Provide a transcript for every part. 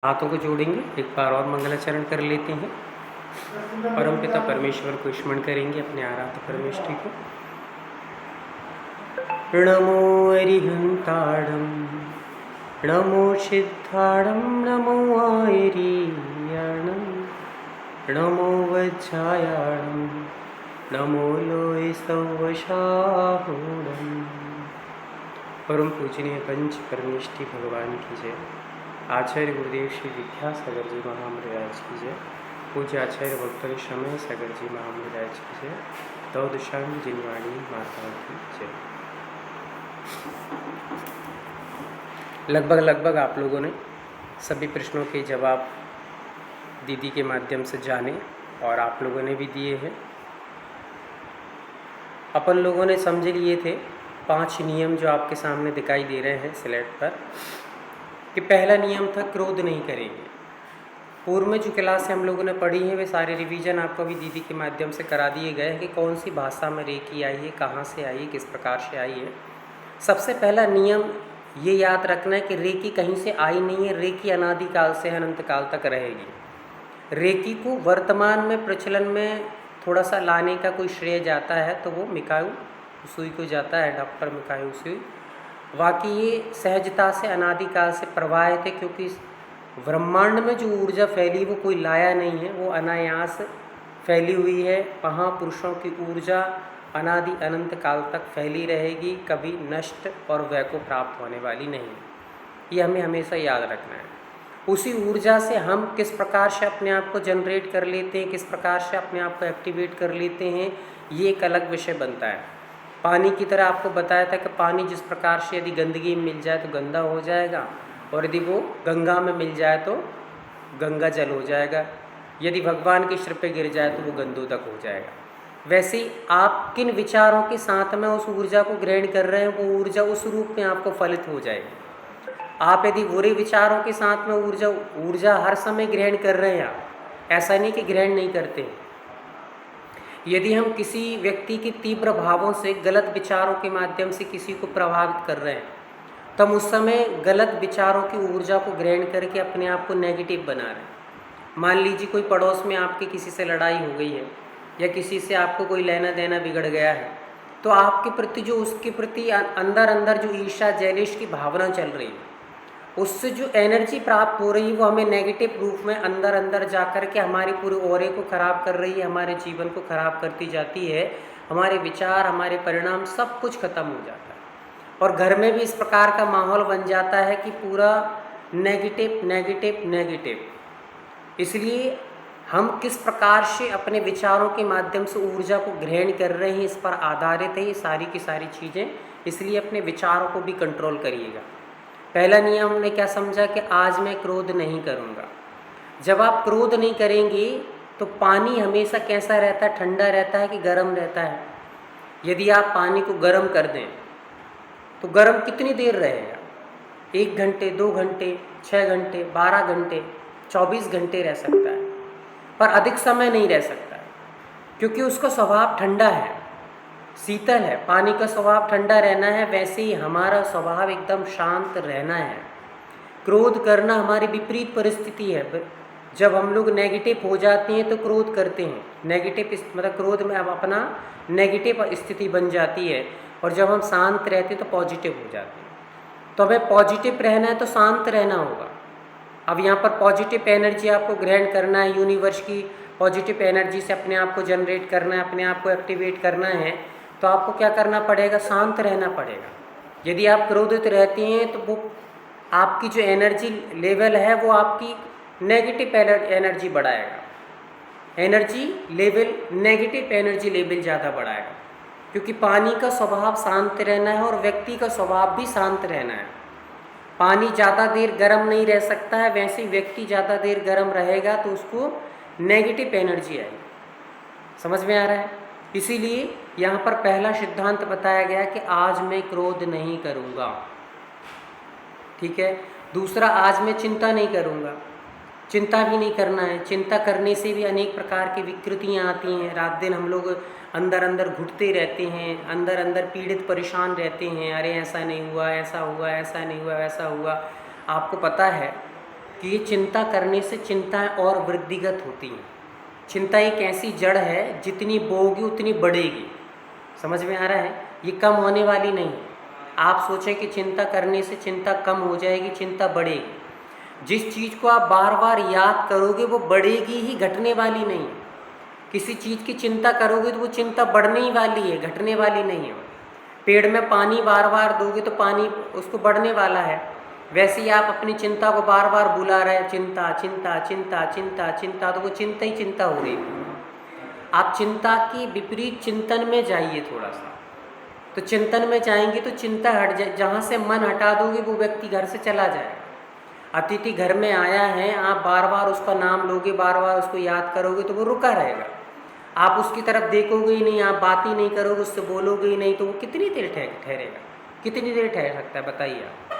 हाथों को जोड़ेंगे, एक बार और मंगलाचरण कर लेते हैं। परमपिता परमेश्वर को स्मरण करेंगे, अपने आराध्य परमेष्ठी को। नमो अरिहंताणं, नमो सिद्धाणं, नमो आयरीयणं, नमो वज्रायाणं, नमो लोय सौवशाहूणं। परम पूजनीय पंच परमेष्ठी भगवान की जय। आचार्य गुरुदेव श्री विद्यासागर जी महामृराज की जय। पूज्य आचार्य भक्तों समय सागर जी महामृराज की जय। दौदशांग जिनवाणी माता की जय। लगभग आप लोगों ने सभी प्रश्नों के जवाब दीदी के माध्यम से जाने और आप लोगों ने भी दिए हैं। अपन लोगों ने समझ लिए थे 5 नियम जो आपके सामने दिखाई दे रहे हैं स्लेट पर। कि पहला नियम था क्रोध नहीं करेंगे। पूर्व में जो क्लास हम लोगों ने पढ़ी है वे सारे रिवीजन आपको भी दीदी के माध्यम से करा दिए गए हैं कि कौन सी भाषा में रेकी आई है, कहाँ से आई है, किस प्रकार से आई है। सबसे पहला नियम ये याद रखना है कि रेकी कहीं से आई नहीं है। रेकी अनादिकाल से अनंत काल तक रहेगी। रेकी को वर्तमान में प्रचलन में थोड़ा सा लाने का कोई श्रेय जाता है तो वो मिकाऊ उसूई को जाता है, डॉक्टर मिकाऊ उसूई। बाकी ये सहजता से अनादिकाल से प्रवाहित है, क्योंकि ब्रह्मांड में जो ऊर्जा फैली वो कोई लाया नहीं है, वो अनायास फैली हुई है। महापुरुषों की ऊर्जा अनादि अनंत काल तक फैली रहेगी, कभी नष्ट और व्यय को प्राप्त होने वाली नहीं। ये हमें हमेशा याद रखना है। उसी ऊर्जा से हम किस प्रकार से अपने आप को जनरेट कर लेते हैं, किस प्रकार से अपने आप को एक्टिवेट कर लेते हैं, ये एक अलग विषय बनता है। पानी की तरह आपको बताया था कि पानी जिस प्रकार से यदि गंदगी में मिल जाए तो गंदा हो जाएगा, और यदि वो गंगा में मिल जाए तो गंगा जल हो जाएगा। यदि भगवान के सिर पे गिर जाए तो वो गंधोदक हो जाएगा। वैसे ही आप किन विचारों के साथ में उस ऊर्जा को ग्रहण कर रहे हैं, वो ऊर्जा उस रूप में आपको फलित हो जाएगी। आप यदि बुरे विचारों के साथ में ऊर्जा हर समय ग्रहण कर रहे हैं, ऐसा नहीं कि ग्रहण नहीं करते। यदि हम किसी व्यक्ति के तीव्र भावों से गलत विचारों के माध्यम से किसी को प्रभावित कर रहे हैं, तब उस समय गलत विचारों की ऊर्जा को ग्रहण करके अपने आप को नेगेटिव बना रहे हैं। मान लीजिए कोई पड़ोस में आपकी किसी से लड़ाई हो गई है, या किसी से आपको कोई लेना देना बिगड़ गया है, तो आपके प्रति जो उसके प्रति अंदर अंदर जो ईर्ष्या जैलिश की भावना चल रही है, उससे जो एनर्जी प्राप्त हो रही है वो हमें नेगेटिव रूप में अंदर अंदर जा कर के हमारे पूरे ऑरे को ख़राब कर रही है, हमारे जीवन को ख़राब करती जाती है। हमारे विचार, हमारे परिणाम सब कुछ ख़त्म हो जाता है। और घर में भी इस प्रकार का माहौल बन जाता है कि पूरा नेगेटिव नेगेटिव नेगेटिव। इसलिए हम किस प्रकार से अपने विचारों के माध्यम से ऊर्जा को ग्रहण कर रहे हैं, इस पर आधारित है ये सारी की सारी चीज़ें। इसलिए अपने विचारों को भी कंट्रोल करिएगा। पहला नियम हमने क्या समझा कि आज मैं क्रोध नहीं करूँगा। जब आप क्रोध नहीं करेंगे तो पानी हमेशा कैसा रहता है, ठंडा रहता है कि गर्म रहता है। यदि आप पानी को गर्म कर दें तो गर्म कितनी देर रहेगा? 1 घंटे, 2 घंटे, 6 घंटे, 12 घंटे, 24 घंटे रह सकता है, पर अधिक समय नहीं रह सकता है, क्योंकि उसका स्वभाव ठंडा है, शीतल है। पानी का स्वभाव ठंडा रहना है, वैसे ही हमारा स्वभाव एकदम शांत रहना है। क्रोध करना हमारी विपरीत परिस्थिति है। जब हम लोग नेगेटिव हो जाते हैं तो क्रोध करते हैं, नेगेटिव मतलब क्रोध में अब अपना नेगेटिव स्थिति बन जाती है। और जब हम शांत रहते हैं तो पॉजिटिव हो जाते हैं। तो हमें पॉजिटिव रहना है तो शांत रहना होगा। अब यहाँ पर पॉजिटिव एनर्जी आपको ग्रहण करना है, यूनिवर्स की पॉजिटिव एनर्जी से अपने आप को जनरेट करना है, अपने आप को एक्टिवेट करना है, तो आपको क्या करना पड़ेगा? शांत रहना पड़ेगा। यदि आप क्रोधित रहते हैं तो वो आपकी जो एनर्जी लेवल है वो आपकी नेगेटिव एनर्जी बढ़ाएगा। Energy level negative energy level ज़्यादा बढ़ाएगा, क्योंकि पानी का स्वभाव शांत रहना है और व्यक्ति का स्वभाव भी शांत रहना है। पानी ज़्यादा देर गर्म नहीं रह सकता है, वैसे ही व्यक्ति ज़्यादा देर गर्म रहेगा तो उसको नेगेटिव एनर्जी आएगी। समझ में आ रहा है? इसीलिए यहाँ पर पहला सिद्धांत बताया गया कि आज मैं क्रोध नहीं करूँगा। ठीक है। दूसरा, आज मैं चिंता नहीं करूँगा। चिंता भी नहीं करना है। चिंता करने से भी अनेक प्रकार की विकृतियाँ आती हैं। रात दिन हम लोग अंदर अंदर घुटते रहते हैं, अंदर अंदर पीड़ित परेशान रहते हैं। अरे ऐसा नहीं हुआ, ऐसा हुआ, ऐसा नहीं हुआ, ऐसा हुआ। आपको पता है कि ये चिंता करने से चिंताएं और वृद्धिगत होती हैं। चिंता एक ऐसी जड़ है, जितनी बोओगी उतनी बढ़ेगी। समझ में आ रहा है? ये कम होने वाली नहीं है। आप सोचें कि चिंता करने से चिंता कम हो जाएगी, चिंता बढ़ेगी। जिस चीज़ को आप बार बार याद करोगे वो बढ़ेगी ही, घटने वाली नहीं है। किसी चीज़ की चिंता करोगे तो वो चिंता बढ़ने ही वाली है, घटने वाली नहीं है। पेड़ में पानी बार बार दोगे तो पानी उसको बढ़ने वाला है। वैसे ही आप अपनी चिंता को बार बार बुला रहे हैं, चिंता चिंता चिंता चिंता चिंता, तो वो चिंता ही चिंता हो रही है। आप चिंता की विपरीत चिंतन में जाइए थोड़ा सा, तो चिंतन में जाएंगे तो चिंता हट जाए। जहाँ से मन हटा दोगे वो व्यक्ति घर से चला जाएगा। अतिथि घर में आया है, आप बार बार उसका नाम लोगे, बार बार उसको याद करोगे तो वो रुका रहेगा। आप उसकी तरफ देखोगे ही नहीं, आप बात ही नहीं करोगे, उससे बोलोगे ही नहीं, तो वो कितनी देर ठहरेगा? कितनी देर ठहर सकता है बताइए आप?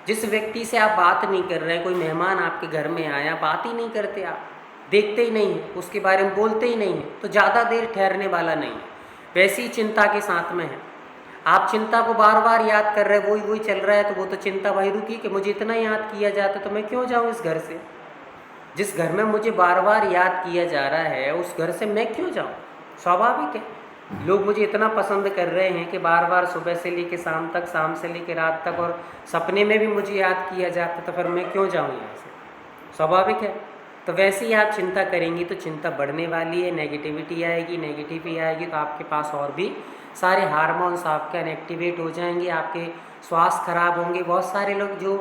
जिस व्यक्ति से आप बात नहीं कर रहे हैं, कोई मेहमान आपके घर में आया, बात ही नहीं करते, आप देखते ही नहीं हैं, उसके बारे में बोलते ही नहीं हैं, तो ज़्यादा देर ठहरने वाला नहीं है। वैसी ही चिंता के साथ में है। आप चिंता को बार बार याद कर रहे हैं, वही चल रहा है, तो वो तो चिंता भाई रुकी कि मुझे इतना याद किया जाता तो मैं क्यों जाऊँ इस घर से। जिस घर में मुझे बार बार याद किया जा रहा है उस घर से मैं क्यों जाऊँ? स्वाभाविक है। लोग मुझे इतना पसंद कर रहे हैं कि बार बार सुबह से लेकर शाम तक, शाम से लेकर रात तक, और सपने में भी मुझे याद किया जाता, तो फिर मैं क्यों जाऊँ यहाँ से? स्वाभाविक है। तो वैसे ही आप चिंता करेंगी तो चिंता बढ़ने वाली है, नेगेटिविटी आएगी, नेगेटिविटी आएगी तो आपके पास और भी सारे हार्मोन्स आपके अनएक्टिवेट हो जाएंगे, आपके स्वास्थ्य खराब होंगे। बहुत सारे लोग जो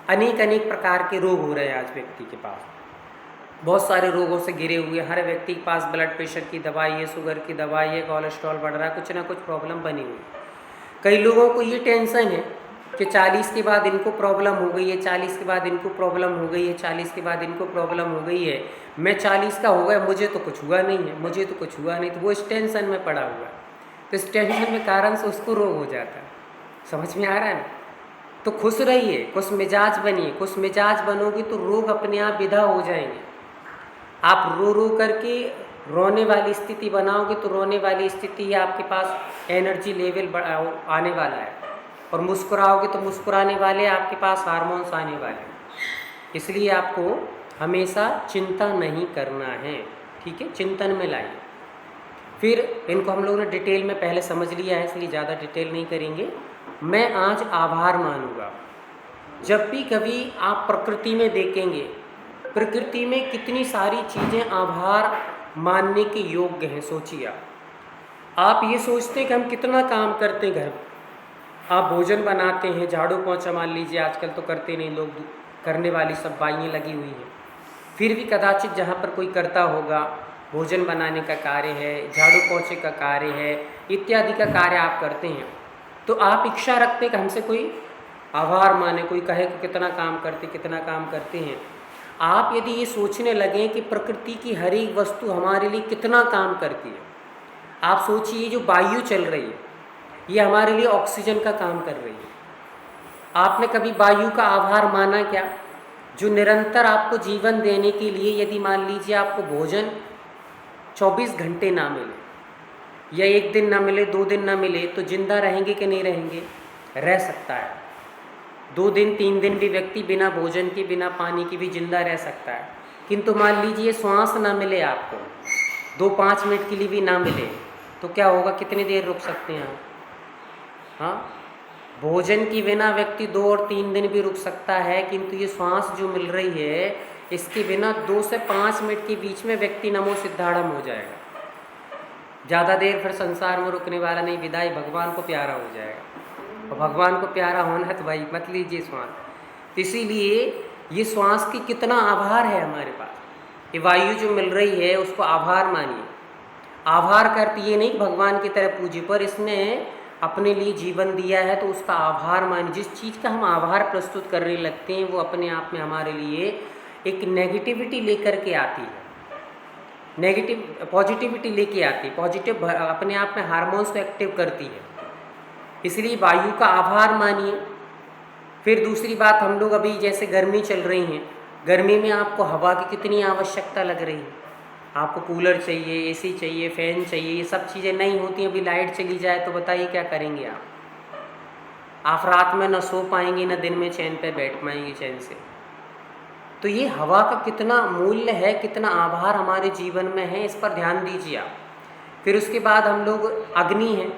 अनेक अनेक प्रकार के रोग हो रहे हैं आज व्यक्ति के पास, बहुत सारे रोगों से घिरे हुए। हर व्यक्ति के पास ब्लड प्रेशर की दवाई है, शुगर की दवाई है, कोलेस्ट्रॉल बढ़ रहा है, कुछ ना कुछ प्रॉब्लम बनी हुई है। कई लोगों को ये टेंशन है कि 40 के बाद इनको प्रॉब्लम हो गई है, 40 के बाद इनको प्रॉब्लम हो गई है, 40 के बाद इनको प्रॉब्लम हो गई है। मैं 40 का हो गया, मुझे तो कुछ हुआ नहीं है, मुझे तो कुछ हुआ नहीं, तो वो इस टेंशन में पड़ा हुआ है। तो इस टेंशन के कारण से उसको रोग हो जाता है। समझ में आ रहा है ना? तो खुश रहिए, खुश मिजाज बनिए। खुश मिजाज बनोगे तो रोग अपने आप विदा हो जाएंगे। आप रो रो करके रोने वाली स्थिति बनाओगे तो रोने वाली स्थिति आपके पास एनर्जी लेवल आने वाला है, और मुस्कुराओगे तो मुस्कुराने वाले आपके पास हार्मोन्स आने वाले। इसलिए आपको हमेशा चिंता नहीं करना है, ठीक है? चिंतन में लाइए। फिर इनको हम लोगों ने डिटेल में पहले समझ लिया है, इसलिए ज़्यादा डिटेल नहीं करेंगे। मैं आज आभार मानूंगा। जब भी कभी आप प्रकृति में देखेंगे, प्रकृति में कितनी सारी चीज़ें आभार मानने के योग्य हैं। सोचिए आप ये सोचते हैं कि हम कितना काम करते हैं घर, आप भोजन बनाते हैं, झाड़ू पोंछा मान लीजिए, आजकल तो करते नहीं लोग, करने वाली सब बाइयाँ लगी हुई हैं। फिर भी कदाचित जहाँ पर कोई करता होगा, भोजन बनाने का कार्य है, झाड़ू पोंछे का कार्य है, इत्यादि का कार्य आप करते हैं, तो आप इच्छा रखते हैं कि हमसे कोई आभार माने, कोई कहे कि कितना काम करते हैं। आप यदि ये सोचने लगें कि प्रकृति की हर एक वस्तु हमारे लिए कितना काम करती है, आप सोचिए जो वायु चल रही है ये हमारे लिए ऑक्सीजन का काम कर रही है। आपने कभी वायु का आभार माना क्या? जो निरंतर आपको जीवन देने के लिए, यदि मान लीजिए आपको भोजन 24 घंटे ना मिले, या एक दिन ना मिले, 2 दिन ना मिले, तो जिंदा रहेंगे कि नहीं रहेंगे? रह सकता है। 2 दिन 3 दिन भी व्यक्ति बिना भोजन के, बिना पानी के भी जिंदा रह सकता है। किंतु मान लीजिए श्वास ना मिले आपको, 2-5 मिनट के लिए भी ना मिले, तो क्या होगा? कितनी देर रुक सकते हैं आप? हाँ, भोजन के बिना व्यक्ति 2 और 3 दिन भी रुक सकता है, किंतु ये श्वास जो मिल रही है इसके बिना 2 से 5 मिनट के बीच में व्यक्ति नमो सिद्धाड़म हो जाएगा। ज़्यादा देर फिर संसार में रुकने वाला नहीं, विदाई भगवान को प्यारा हो जाएगा। और भगवान को प्यारा होना है तो भाई मत लीजिए श्वास। तो इसीलिए ये श्वास की कितना आभार है हमारे पास, ये वायु जो मिल रही है उसको आभार मानिए। आभार करते ये नहीं भगवान की तरह पूजिए, पर इसने अपने लिए जीवन दिया है तो उसका आभार मानिए। जिस चीज़ का हम आभार प्रस्तुत करने लगते हैं वो अपने आप में हमारे लिए एक नेगेटिविटी लेकर के आती है, पॉजिटिविटी लेके आती है। पॉजिटिव अपने आप में हार्मोन्स को एक्टिव करती है, इसलिए वायु का आभार मानिए। फिर दूसरी बात, हम लोग अभी जैसे गर्मी चल रही हैं, गर्मी में आपको हवा की कितनी आवश्यकता लग रही है। आपको कूलर चाहिए, एसी चाहिए, फैन चाहिए, ये सब चीज़ें नहीं होती। अभी लाइट चली जाए तो बताइए क्या करेंगे आप रात में न सो पाएंगे, न दिन में चैन पे बैठ पाएंगे चैन से। तो ये हवा का कितना मूल्य है, कितना आभार हमारे जीवन में है, इस पर ध्यान दीजिए आप। फिर उसके बाद हम लोग अग्नि है,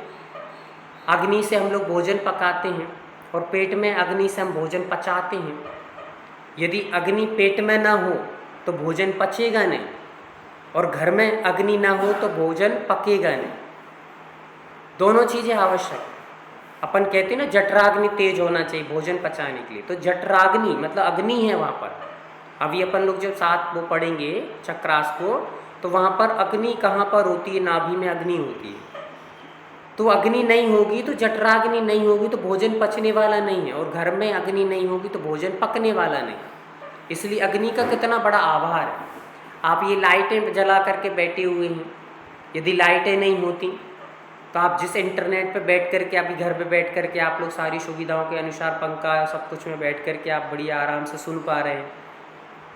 अग्नि से हम लोग भोजन पकाते हैं और पेट में अग्नि से हम भोजन पचाते हैं। यदि अग्नि पेट में ना हो तो भोजन पचेगा नहीं, और घर में अग्नि ना हो तो भोजन पकेगा नहीं। दोनों चीज़ें आवश्यक है। अपन कहते हैं ना जठराग्नि तेज होना चाहिए भोजन पचाने के लिए, तो जठराग्नि मतलब अग्नि है वहाँ पर। अभी अपन लोग जब साथ वो पढ़ेंगे चक्रास को, तो वहाँ पर अग्नि कहाँ पर होती है, नाभि में अग्नि होती है। तो अग्नि नहीं होगी तो जठराग्नि नहीं होगी तो भोजन पचने वाला नहीं है, और घर में अग्नि नहीं होगी तो भोजन पकने वाला नहीं। इसलिए अग्नि का कितना बड़ा आभार है। आप ये लाइटें जला करके बैठे हुए हैं, यदि लाइटें नहीं होती तो आप जिस इंटरनेट पे बैठ करके, अभी घर पे बैठ करके आप लोग सारी सुविधाओं के अनुसार पंखा सब कुछ में बैठ करके आप बढ़िया आराम से सुन पा रहे हैं,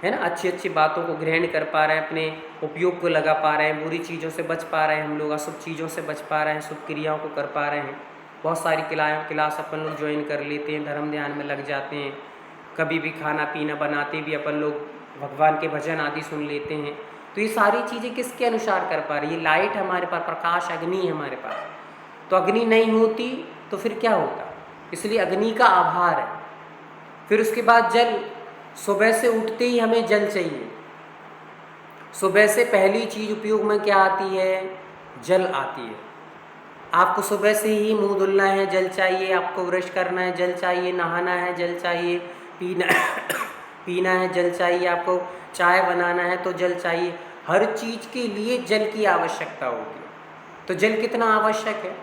है ना, अच्छी अच्छी बातों को ग्रहण कर पा रहे हैं, अपने उपयोग को लगा पा रहे हैं, बुरी चीज़ों से बच पा रहे हैं, हम लोग अशुभ चीज़ों से बच पा रहे हैं, शुभ क्रियाओं को कर पा रहे हैं। बहुत सारी क्लास अपन लोग ज्वाइन कर लेते हैं, धर्म ध्यान में लग जाते हैं, कभी भी खाना पीना बनाते भी अपन लोग भगवान के भजन आदि सुन लेते हैं। तो ये सारी चीज़ें किसके अनुसार कर पा रही है, लाइट हमारे पास, प्रकाश अग्नि है हमारे पास। तो अग्नि नहीं होती तो फिर क्या होता, इसलिए अग्नि का आभार है। फिर उसके बाद जल, सुबह से उठते ही हमें जल चाहिए। सुबह से पहली चीज़ उपयोग में क्या आती है, जल आती है। आपको सुबह से ही मुंह धुलना है, जल चाहिए, आपको ब्रश करना है, जल चाहिए, नहाना है, जल चाहिए, पीना है, जल चाहिए, आपको चाय बनाना है तो जल चाहिए। हर चीज़ के लिए जल की आवश्यकता होती है। तो जल कितना आवश्यक है,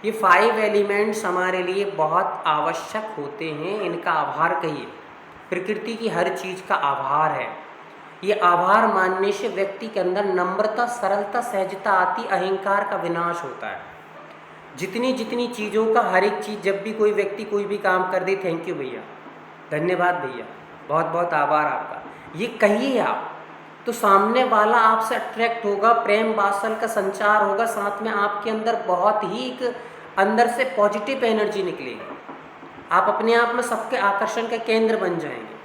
ये 5 एलिमेंट्स हमारे लिए बहुत आवश्यक होते हैं, इनका आभार कहिए। प्रकृति की हर चीज़ का आभार है। ये आभार मानने से व्यक्ति के अंदर नम्रता, सरलता, सहजता आती, अहंकार का विनाश होता है। जितनी जितनी चीज़ों का, हर एक चीज़, जब भी कोई व्यक्ति कोई भी काम कर दे, थैंक यू भैया, धन्यवाद भैया, बहुत बहुत आभार आपका, ये कहिए आप, तो सामने वाला आपसे अट्रैक्ट होगा, प्रेम वात्सल्य का संचार होगा, साथ में आपके अंदर बहुत ही एक अंदर से पॉजिटिव एनर्जी निकलेगी। आप अपने आप में सबके आकर्षण के केंद्र बन जाएंगे।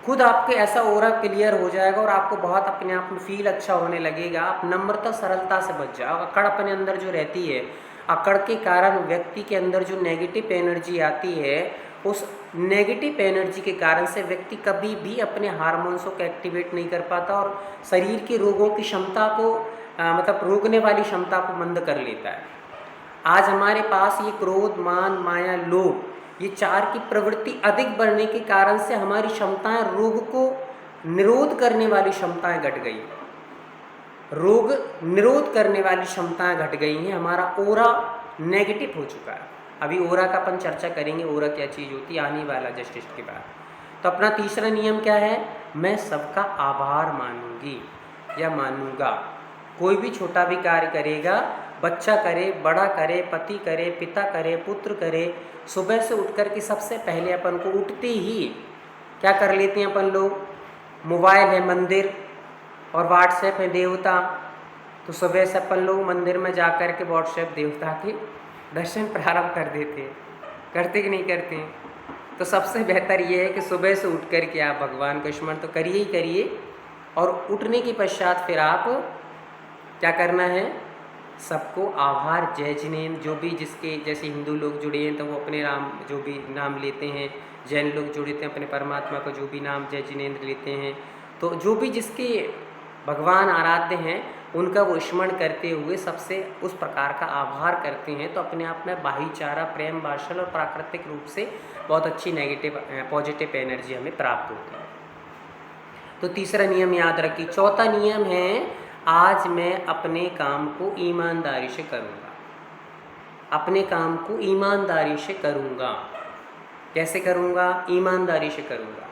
खुद आपके ऐसा ओरा क्लियर हो जाएगा और आपको बहुत अपने आप में फील अच्छा होने लगेगा। आप नम्रता, सरलता से बच जाओ। अकड़ अपने अंदर जो रहती है, अकड़ के कारण व्यक्ति के अंदर जो नेगेटिव एनर्जी आती है, उस नेगेटिव एनर्जी के कारण से व्यक्ति कभी भी अपने हार्मोन्सों को एक्टिवेट नहीं कर पाता और शरीर के रोगों की क्षमता को मतलब रोकने वाली क्षमता को मंद कर लेता है। आज हमारे पास ये क्रोध, मान, माया, लोभ, ये 4 की प्रवृत्ति अधिक बढ़ने के कारण से हमारी क्षमताएं, रोग को निरोध करने वाली क्षमताएं घट गई। रोग निरोध करने वाली क्षमताएं घट गई हैं। हमारा ओरा नेगेटिव हो चुका है। अभी ओरा का अपन चर्चा करेंगे, ओरा क्या चीज़ होती है, आने वाला जस्ट के बाद। तो अपना तीसरा नियम क्या है, मैं सबका आभार मानूंगी या मानूंगा। कोई भी छोटा भी कार्य करेगा, बच्चा करे, बड़ा करे, पति करे, पिता करे, पुत्र करे, सुबह से उठ कर के सबसे पहले अपन को उठते ही क्या कर लेते हैं अपन लोग, मोबाइल है मंदिर और व्हाट्सएप है देवता। तो सुबह से अपन लोग मंदिर में जा कर के व्हाट्सएप देवता के दर्शन प्रारंभ कर देते हैं। करते कि नहीं करते हैं? तो सबसे बेहतर ये है कि सुबह से उठ कर के आप भगवान का स्मरण तो करिए ही करिए, और उठने के पश्चात फिर आप क्या करना है, सबको आभार, जय जिनेन्द्र, जो भी जिसके, जैसे हिंदू लोग जुड़े हैं तो वो अपने राम जो भी नाम लेते हैं, जैन लोग जुड़े थे अपने परमात्मा को जो भी नाम जय जिनेन्द्र लेते हैं, तो जो भी जिसके भगवान आराध्य हैं उनका वो स्मरण करते हुए सबसे उस प्रकार का आभार करते हैं, तो अपने आप में भाईचारा, प्रेम, वात्सल्य और प्राकृतिक रूप से बहुत अच्छी नेगेटिव पॉजिटिव एनर्जी हमें प्राप्त होती है। तो तीसरा नियम याद रखिए। चौथा नियम है, आज मैं अपने काम को ईमानदारी से करूँगा। अपने काम को ईमानदारी से करूँगा। कैसे करूँगा? ईमानदारी से करूँगा।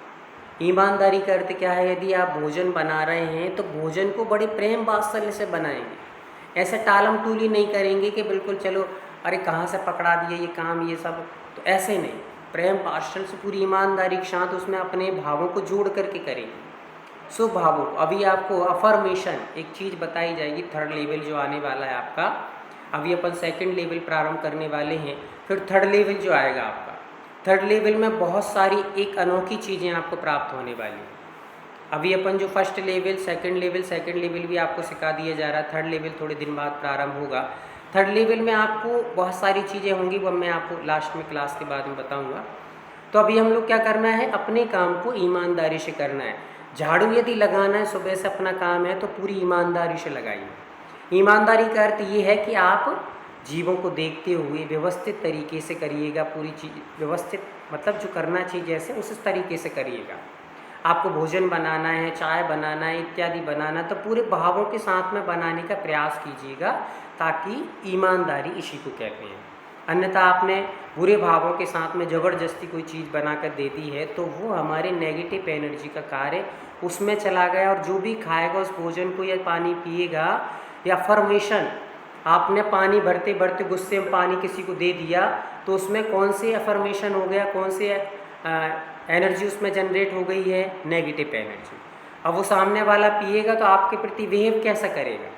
ईमानदारी का अर्थ क्या है? यदि आप भोजन बना रहे हैं तो भोजन को बड़े प्रेम वात्सल्य से बनाएंगे। ऐसे टालम टूली नहीं करेंगे कि बिल्कुल चलो अरे कहाँ से पकड़ा दिया ये काम, ये सब, तो ऐसे नहीं। प्रेम वात्सल्य से पूरी ईमानदारी के साथ उसमें अपने भावों को जोड़ करके करेंगे, शुभ भावों। अभी आपको अफर्मेशन एक चीज़ बताई जाएगी, थर्ड लेवल जो आने वाला है आपका। अभी अपन सेकंड लेवल प्रारंभ करने वाले हैं, फिर थर्ड लेवल जो आएगा आपका। थर्ड लेवल में बहुत सारी एक अनोखी चीज़ें आपको प्राप्त होने वाली हैं। अभी अपन जो फर्स्ट लेवल, सेकंड लेवल भी आपको सिखा दिया जा रहा है, थर्ड लेवल थोड़े दिन बाद प्रारंभ होगा। थर्ड लेवल में आपको बहुत सारी चीज़ें होंगी, वो मैं आपको लास्ट में क्लास के बाद में बताऊंगा। तो अभी हम लोग क्या करना है, अपने काम को ईमानदारी से करना है। झाड़ू यदि लगाना है, सुबह से अपना काम है तो पूरी ईमानदारी से लगाइए। ईमानदारी का अर्थ ये है कि आप जीवों को देखते हुए व्यवस्थित तरीके से करिएगा, पूरी चीज़ व्यवस्थित, मतलब जो करना चाहिए जैसे उस तरीके से करिएगा। आपको भोजन बनाना है, चाय बनाना है, इत्यादि बनाना, तो पूरे भावों के साथ में बनाने का प्रयास कीजिएगा, ताकि ईमानदारी इसी को कहते हैं। अन्यथा आपने बुरे भावों के साथ में ज़बरदस्ती कोई चीज़ बनाकर दे दी है तो वो हमारे नेगेटिव एनर्जी का कार्य उसमें चला गया, और जो भी खाएगा उस भोजन को या पानी पिएगा या अफर्मेशन, आपने पानी भरते भरते गुस्से में पानी किसी को दे दिया तो उसमें कौन से अफर्मेशन हो गया, कौन से एनर्जी उसमें जनरेट हो गई है, नेगेटिव एनर्जी। अब वो सामने वाला पिएगा तो आपके प्रति बिहेव कैसा करेगा,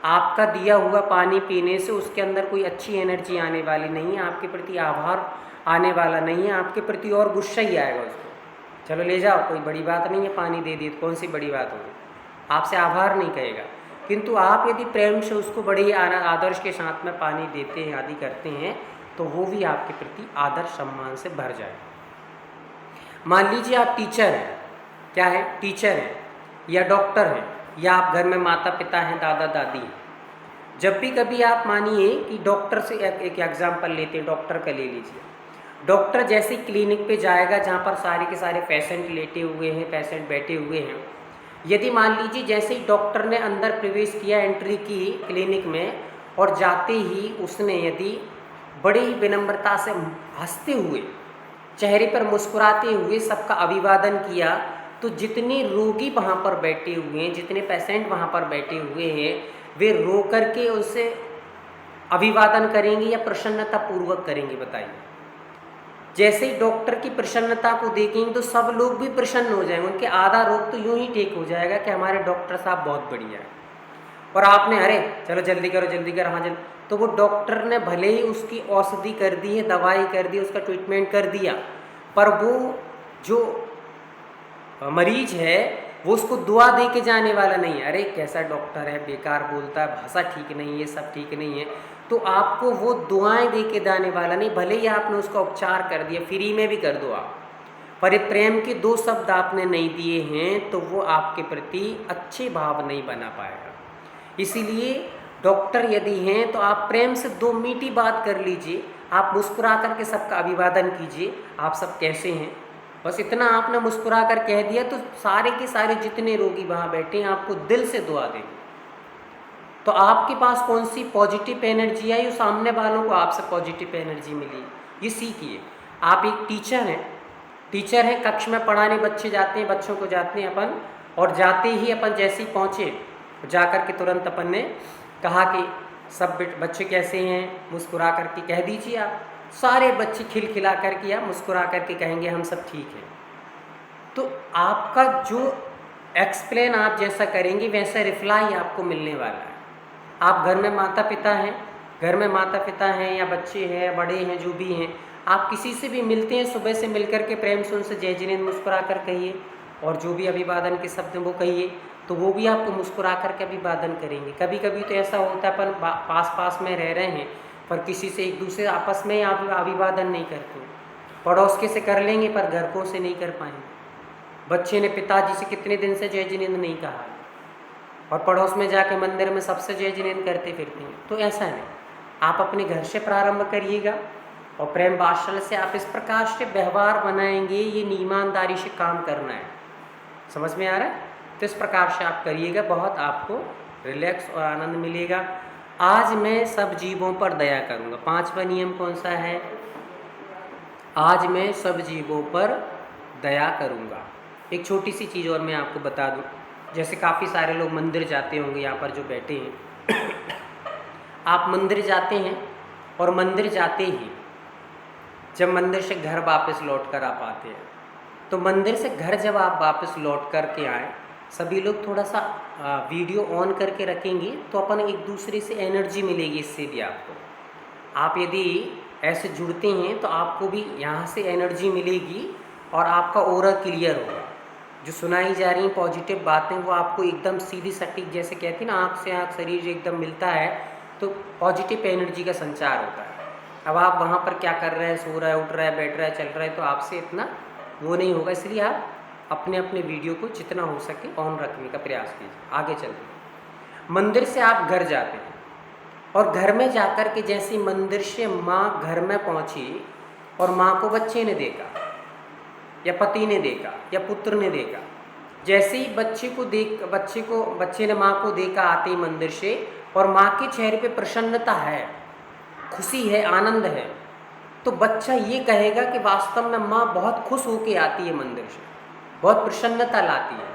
आपका दिया हुआ पानी पीने से उसके अंदर कोई अच्छी एनर्जी आने वाली नहीं है, आपके प्रति आभार आने वाला नहीं है, आपके प्रति और गुस्सा ही आएगा उसको। चलो ले जाओ, कोई बड़ी बात नहीं है, पानी दे दी तो कौन सी बड़ी बात होगी, आपसे आभार नहीं कहेगा। किंतु आप यदि प्रेम से उसको बड़े ही आदर्श के साथ में पानी देते हैं आदि करते हैं तो वो भी आपके प्रति आदर सम्मान से भर जाए। मान लीजिए आप टीचर हैं, क्या है, टीचर हैं या डॉक्टर हैं, या आप घर में माता पिता हैं, दादा दादी हैं। जब भी कभी आप मानिए कि डॉक्टर से एक एग्जाम्पल लेते हैं, डॉक्टर का ले लीजिए। डॉक्टर जैसे क्लिनिक पे जाएगा जहाँ पर सारे के सारे पेशेंट लेटे हुए हैं, पेशेंट बैठे हुए हैं, यदि मान लीजिए जैसे ही डॉक्टर ने अंदर प्रवेश किया, एंट्री की क्लिनिक में, और जाते ही उसने यदि बड़ी ही विनम्रता से हंसते हुए, चेहरे पर मुस्कुराते हुए सबका अभिवादन किया, तो जितने रोगी वहाँ पर बैठे हुए हैं, जितने पेशेंट वहाँ पर बैठे हुए हैं, वे रो करके उससे अभिवादन करेंगे या प्रसन्नता पूर्वक करेंगे, बताइए। जैसे ही डॉक्टर की प्रसन्नता को देखेंगे तो सब लोग भी प्रसन्न हो जाएंगे, उनके आधा रोग तो यूं ही ठीक हो जाएगा कि हमारे डॉक्टर साहब बहुत बढ़िया है। और आपने अरे चलो जल्दी करो जल्दी करो, हाँ जल्दी, तो वो डॉक्टर ने भले ही उसकी औषधि कर दी है, दवाई कर दी, उसका ट्रीटमेंट कर दिया, पर वो जो मरीज है वो उसको दुआ दे के जाने वाला नहीं है, अरे कैसा डॉक्टर है, बेकार बोलता है, भाषा ठीक नहीं है, सब ठीक नहीं है, तो आपको वो दुआएं दे के जाने वाला नहीं। भले ही आपने उसका उपचार कर दिया, फ्री में भी कर दो आप, पर ये प्रेम के 2 शब्द आपने नहीं दिए हैं तो वो आपके प्रति अच्छे भाव नहीं बना पाएगा। इसीलिए डॉक्टर यदि हैं तो आप प्रेम से 2 मीठी बात कर लीजिए, आप मुस्कुरा करके सबका अभिवादन कीजिए, आप सब कैसे हैं, बस इतना आपने मुस्कुरा कर कह दिया तो सारे के सारे जितने रोगी वहाँ बैठे हैं आपको दिल से दुआ देंगे। तो आपके पास कौन सी पॉजिटिव एनर्जी आई, सामने वालों को आपसे पॉजिटिव एनर्जी मिली, ये सीखिए। आप एक टीचर हैं, कक्ष में पढ़ाने बच्चे जाते हैं, बच्चों को जाते हैं अपन, और जाते ही अपन जैसे ही पहुँचे जाकर के तुरंत अपन ने कहा कि सब बच्चे कैसे हैं, मुस्कुरा करके कह दीजिए आप, सारे बच्चे खिलखिला करके या मुस्कुरा करके कहेंगे हम सब ठीक हैं। तो आपका जो एक्सप्लेन आप जैसा करेंगे वैसा रिप्लाई आपको मिलने वाला है। आप घर में माता पिता हैं या बच्चे हैं, बड़े हैं, जो भी हैं, आप किसी से भी मिलते हैं, सुबह से मिलकर के प्रेम से उनसे जय जिनेंद्र मुस्कुरा कर कहिए, और जो भी अभिवादन के शब्द वो कहिए तो वो भी आपको मुस्कुरा करके अभिवादन करेंगे। कभी कभी तो ऐसा होता है अपन पास में रह रहे हैं पर किसी से एक दूसरे आपस में आप अभिवादन नहीं करते, पड़ोस के से कर लेंगे पर घरकों से नहीं कर पाएंगे। बच्चे ने पिताजी से कितने दिन से जय जिनेंद्र नहीं कहा और पड़ोस में जाके मंदिर में सबसे जय जिनेंद्र करते फिरते हैं। तो ऐसा नहीं, आप अपने घर से प्रारंभ करिएगा और प्रेम वात्सल्य से आप इस प्रकार से व्यवहार बनाएंगे, ये ईमानदारी से काम करना है। समझ में आ रहा है? तो इस प्रकार से आप करिएगा, बहुत आपको रिलैक्स और आनंद मिलेगा। आज मैं सब जीवों पर दया करूँगा। 5वां नियम कौन सा है? आज मैं सब जीवों पर दया करूँगा। एक छोटी सी चीज़ और मैं आपको बता दूँ, जैसे काफ़ी सारे लोग मंदिर जाते होंगे, यहाँ पर जो बैठे हैं आप मंदिर जाते हैं और मंदिर जाते ही जब मंदिर से घर वापस लौट कर आप आते हैं, तो मंदिर से घर जब आप वापस लौट कर के आएँ, सभी लोग थोड़ा सा वीडियो ऑन करके रखेंगे तो अपन एक दूसरे से एनर्जी मिलेगी। इससे भी आपको, आप यदि ऐसे जुड़ते हैं तो आपको भी यहाँ से एनर्जी मिलेगी और आपका ऑरा क्लियर होगा। जो सुनाई जा रही पॉजिटिव बातें वो आपको एकदम सीधी सटीक, जैसे कहते हैं ना आँख से आँख शरीर जो एकदम मिलता है, तो पॉजिटिव एनर्जी का संचार होता है। अब आप वहाँ पर क्या कर रहे हैं, सो रहा है, उठ रहा है, बैठ रहा है, चल रहा है, तो आपसे इतना वो नहीं होगा। इसलिए आप अपने अपने वीडियो को जितना हो सके ऑन रखने का प्रयास कीजिए। आगे चलते हैं। मंदिर से आप घर जाते हैं और घर में जाकर के जैसे मंदिर से माँ घर में पहुँची और माँ को बच्चे ने देखा या पति ने देखा या पुत्र ने देखा, जैसे ही बच्चे ने माँ को देखा आते ही मंदिर से, और माँ के चेहरे पे प्रसन्नता है, खुशी है, आनंद है, तो बच्चा ये कहेगा कि वास्तव में माँ बहुत खुश होके आती है मंदिर से, बहुत प्रसन्नता लाती है।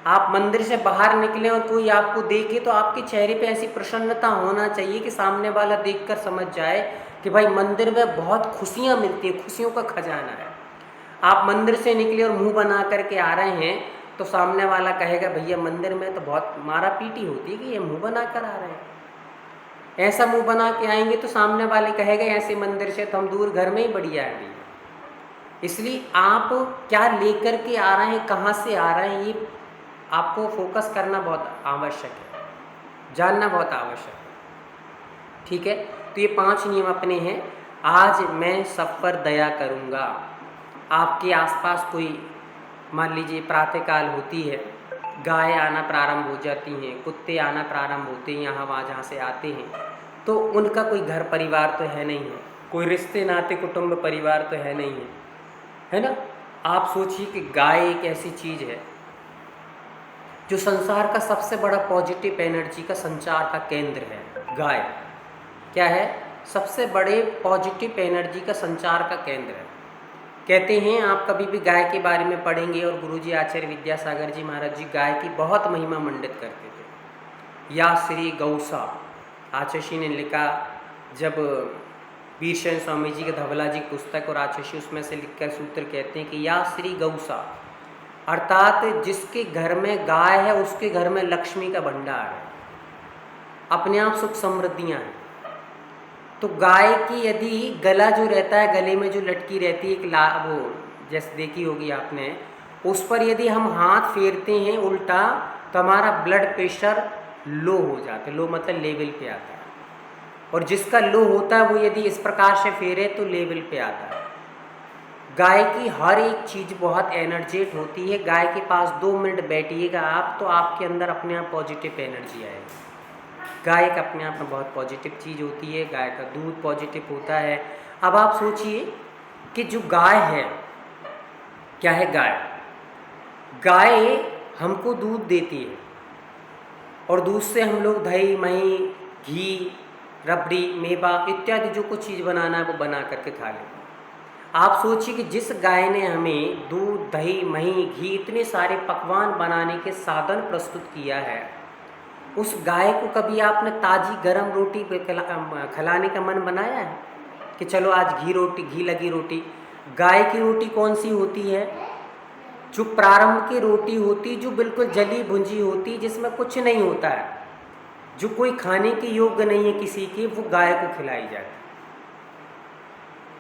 आप मंदिर से बाहर निकले और कोई आपको देखे तो आपके चेहरे पे ऐसी प्रसन्नता होना चाहिए कि सामने वाला देखकर समझ जाए कि भाई मंदिर में बहुत खुशियाँ मिलती हैं, खुशियों का खजाना है। आप मंदिर से निकले और मुंह बना करके आ रहे हैं तो सामने वाला कहेगा भैया मंदिर में तो बहुत मारा पीटी होती है कि ये मुंह बना कर आ रहे हैं। ऐसा मुंह बना के आएंगे तो सामने वाले कहेगा ऐसे मंदिर से तो हम दूर घर में ही बढ़िया है। इसलिए आप क्या लेकर के आ रहे हैं, कहाँ से आ रहे हैं, ये आपको फोकस करना बहुत आवश्यक है, जानना बहुत आवश्यक है। ठीक है, तो ये 5 नियम अपने हैं। आज मैं सब पर दया करूँगा। आपके आसपास कोई मान लीजिए प्रातःकाल होती है, गाय आना प्रारंभ हो जाती हैं, कुत्ते आना प्रारंभ होते हैं, यहाँ वहाँ जहाँ से आते हैं, तो उनका कोई घर परिवार तो है नहीं है, कोई रिश्ते नाते कुटुंब परिवार तो है नहीं है ना। आप सोचिए कि गाय एक ऐसी चीज़ है जो संसार का सबसे बड़ा पॉजिटिव एनर्जी का संचार का केंद्र है। गाय क्या है, सबसे बड़े पॉजिटिव एनर्जी का संचार का केंद्र है। कहते हैं, आप कभी भी गाय के बारे में पढ़ेंगे, और गुरुजी आचार्य विद्यासागर जी महाराज जी गाय की बहुत महिमा मंडित करते थे। या श्री गौसा, आचार्य ने लिखा, जब वीरशैन स्वामी जी के धवला जी पुस्तक और आचार्य उसमें से लिखकर सूत्र कहते हैं कि या श्री गौसा, अर्थात जिसके घर में गाय है उसके घर में लक्ष्मी का भंडार है, अपने आप सुख समृद्धियाँ हैं। तो गाय की यदि गला जो रहता है, गले में जो लटकी रहती है एक वो जैसे देखी होगी आपने, उस पर यदि हम हाथ फेरते हैं उल्टा तो हमारा ब्लड प्रेशर लो हो जाता है। लो मतलब लेवल पे आता है, और जिसका लो होता है वो यदि इस प्रकार से फेरे तो लेवल पे आता है। गाय की हर एक चीज़ बहुत एनर्जेट होती है। गाय के पास 2 मिनट बैठिएगा आप तो आपके अंदर अपने आप पॉजिटिव एनर्जी आएगी। गाय का अपने आप में बहुत पॉजिटिव चीज़ होती है, गाय का दूध पॉजिटिव होता है। अब आप सोचिए कि जो गाय है, क्या है गाय? गाय हमको दूध देती है और दूध से हम लोग दही, मही, घी, रबड़ी, मेवा इत्यादि जो कुछ चीज़ बनाना है वो बना करके खा लेते हैं। आप सोचिए कि जिस गाय ने हमें दूध, दही, मही, घी इतने सारे पकवान बनाने के साधन प्रस्तुत किया है, उस गाय को कभी आपने ताज़ी गरम रोटी खिलाने का मन बनाया है कि चलो आज घी लगी रोटी? गाय की रोटी कौन सी होती है? जो प्रारंभ की रोटी होती, जो बिल्कुल जली भुंजी होती, जिसमें कुछ नहीं होता है, जो कोई खाने के योग्य नहीं है किसी की, वो गाय को खिलाई जाती।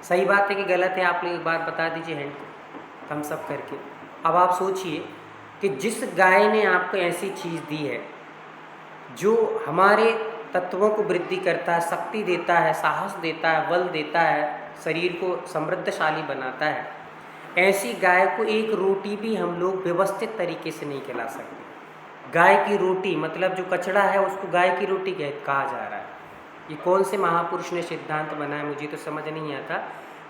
सही बात है कि गलत है? आप लोग एक बार बता दीजिए हैंड थम्स अप करके। अब आप सोचिए कि जिस गाय ने आपको ऐसी चीज़ दी है जो हमारे तत्वों को वृद्धि करता है, शक्ति देता है, साहस देता है, बल देता है, शरीर को समृद्धशाली बनाता है, ऐसी गाय को एक रोटी भी हम लोग व्यवस्थित तरीके से नहीं खिला सकते। गाय की रोटी मतलब जो कचड़ा है उसको गाय की रोटी कहा जा रहा है। ये कौन से महापुरुष ने सिद्धांत बनाया मुझे तो समझ नहीं आता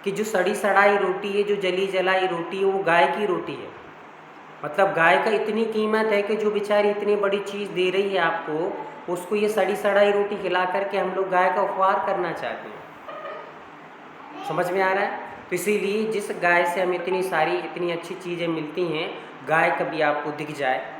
कि जो सड़ी सड़ाई रोटी है, जो जली जलाई रोटी है, वो गाय की रोटी है। मतलब गाय का इतनी कीमत है कि जो बेचारी इतनी बड़ी चीज़ दे रही है आपको, उसको ये सड़ी सड़ाई रोटी खिला करके हम लोग गाय का उपहार करना चाहते हैं। समझ में आ रहा है? तो इसीलिए जिस गाय से हमें इतनी अच्छी चीज़ें मिलती हैं, गाय कभी आपको दिख जाए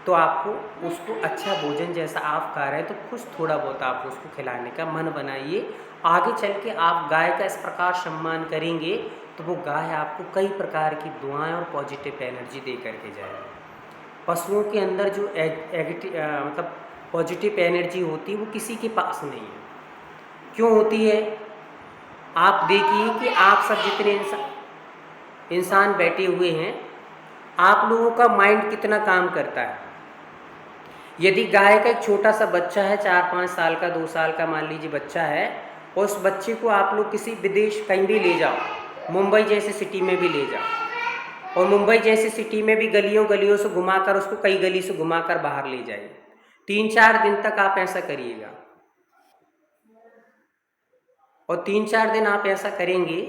तो आपको उसको अच्छा भोजन जैसा आप खा रहे हैं तो कुछ थोड़ा बहुत आप उसको खिलाने का मन बनाइए। आगे चल के आप गाय का इस प्रकार सम्मान करेंगे तो वो गाय आपको कई प्रकार की दुआएं और पॉजिटिव एनर्जी दे करके जाएगी। पशुओं के अंदर जो मतलब पॉजिटिव एनर्जी होती है वो किसी के पास नहीं है। क्यों होती है? आप देखिए कि आप सब जितने इंसान बैठे हुए हैं, आप लोगों का माइंड कितना काम करता है। यदि गाय का एक छोटा सा बच्चा है, 4-5 साल का, 2 साल का मान लीजिए बच्चा है, और उस बच्चे को आप लोग किसी विदेश कहीं भी ले जाओ, मुंबई जैसे सिटी में भी ले जाओ, और मुंबई जैसी सिटी में भी गलियों गलियों से घुमाकर उसको कई गली से घुमाकर बाहर ले जाइए, 3-4 दिन तक आप ऐसा करिएगा, और 3-4 दिन आप ऐसा करेंगे।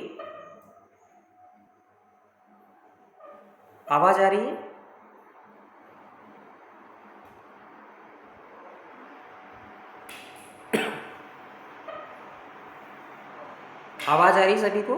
आवाज़ आ रही है? आवाज़ आ रही है सभी को?